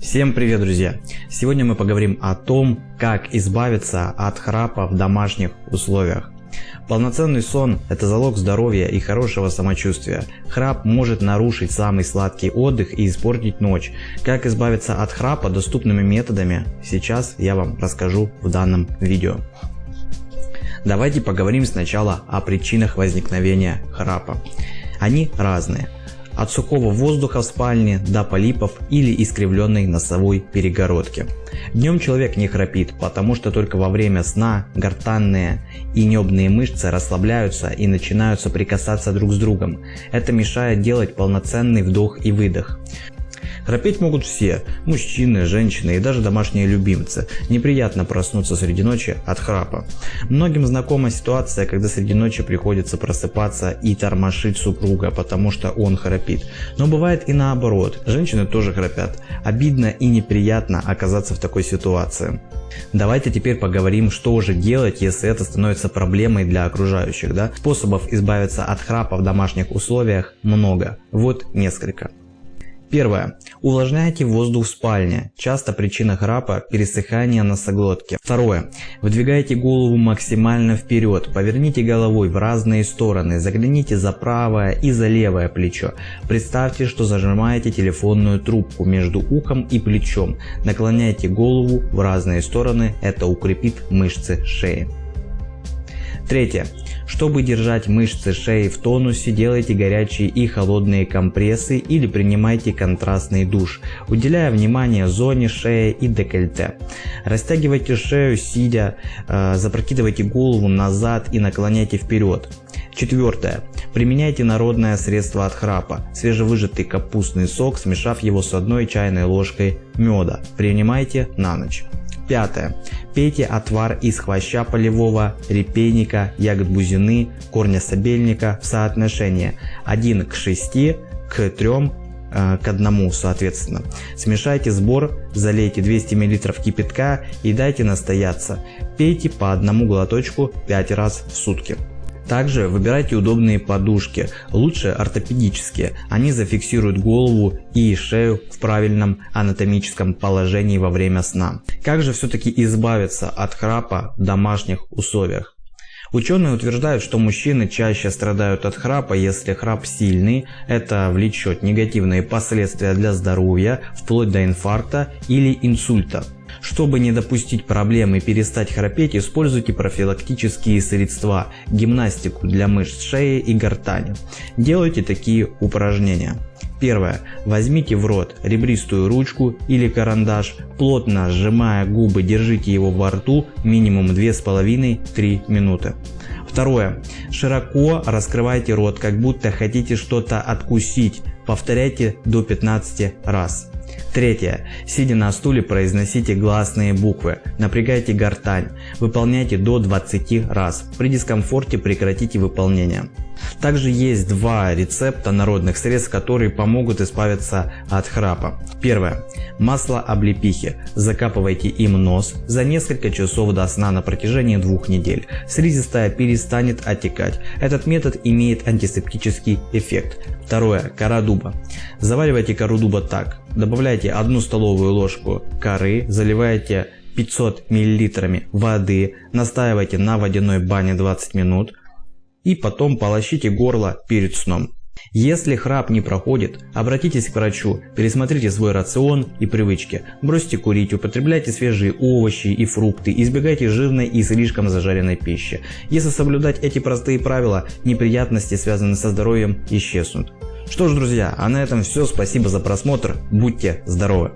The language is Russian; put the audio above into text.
Всем привет, друзья! Сегодня мы поговорим о том, как избавиться от храпа в домашних условиях. Полноценный сон – это залог здоровья и хорошего самочувствия. Храп может нарушить самый сладкий отдых и испортить ночь. Как избавиться от храпа доступными методами, сейчас я вам расскажу в данном видео. Давайте поговорим сначала о причинах возникновения храпа. Они разные. От сухого воздуха в спальне до полипов или искривленной носовой перегородки. Днем человек не храпит, потому что только во время сна гортанные и небные мышцы расслабляются и начинают соприкасаться друг с другом. Это мешает делать полноценный вдох и выдох. Храпеть могут все – мужчины, женщины и даже домашние любимцы. Неприятно проснуться среди ночи от храпа. Многим знакома ситуация, когда среди ночи приходится просыпаться и тормошить супруга, потому что он храпит. Но бывает и наоборот, женщины тоже храпят. Обидно и неприятно оказаться в такой ситуации. Давайте теперь поговорим, что же делать, если это становится проблемой для окружающих. Способов избавиться от храпа в домашних условиях много. Вот несколько. Первое. Увлажняйте воздух в спальне. Часто причина храпа – пересыхание носоглотки. Второе. Выдвигайте голову максимально вперед. Поверните головой в разные стороны. Загляните за правое и за левое плечо. Представьте, что зажимаете телефонную трубку между ухом и плечом. Наклоняйте голову в разные стороны. Это укрепит мышцы шеи. Третье. Чтобы держать мышцы шеи в тонусе, делайте горячие и холодные компрессы или принимайте контрастный душ, уделяя внимание зоне шеи и декольте. Растягивайте шею сидя, запрокидывайте голову назад и наклоняйте вперед. Четвертое. Применяйте народное средство от храпа. Свежевыжатый капустный сок, смешав его с 1 чайной ложкой меда. Принимайте на ночь. Пятое. Пейте отвар из хвоща полевого, репейника, ягод бузины, корня сабельника в соотношении 1 к 6 к 3 к 1 соответственно. Смешайте сбор, залейте 200 мл кипятка и дайте настояться. Пейте по одному глоточку 5 раз в сутки. Также выбирайте удобные подушки, лучше ортопедические, они зафиксируют голову и шею в правильном анатомическом положении во время сна. Как же все-таки избавиться от храпа в домашних условиях? Ученые утверждают, что мужчины чаще страдают от храпа, если храп сильный, это влечет негативные последствия для здоровья, вплоть до инфаркта или инсульта. Чтобы не допустить проблем и перестать храпеть, используйте профилактические средства, гимнастику для мышц шеи и гортани. Делайте такие упражнения. Первое. Возьмите в рот ребристую ручку или карандаш, плотно сжимая губы, держите его во рту минимум 2,5-3 минуты. Второе. Широко раскрывайте рот, как будто хотите что-то откусить. Повторяйте до 15 раз. Третье. Сидя на стуле, произносите гласные буквы. Напрягайте гортань. Выполняйте до 20 раз. При дискомфорте прекратите выполнение. Также есть 2 рецепта народных средств, которые помогут избавиться от храпа. Первое. Масло облепихи. Закапывайте им нос за несколько часов до сна на протяжении 2 недель. Слизистая перестанет отекать. Этот метод имеет антисептический эффект. Второе. Кора дуба. Заваривайте кору дуба так. Добавляйте 1 столовую ложку коры, заливайте 500 мл воды, настаивайте на водяной бане 20 минут и потом полощите горло перед сном. Если храп не проходит, обратитесь к врачу, пересмотрите свой рацион и привычки, бросьте курить, употребляйте свежие овощи и фрукты, избегайте жирной и слишком зажаренной пищи. Если соблюдать эти простые правила, неприятности, связанные со здоровьем, исчезнут. Что ж, друзья, а на этом все. Спасибо за просмотр. Будьте здоровы!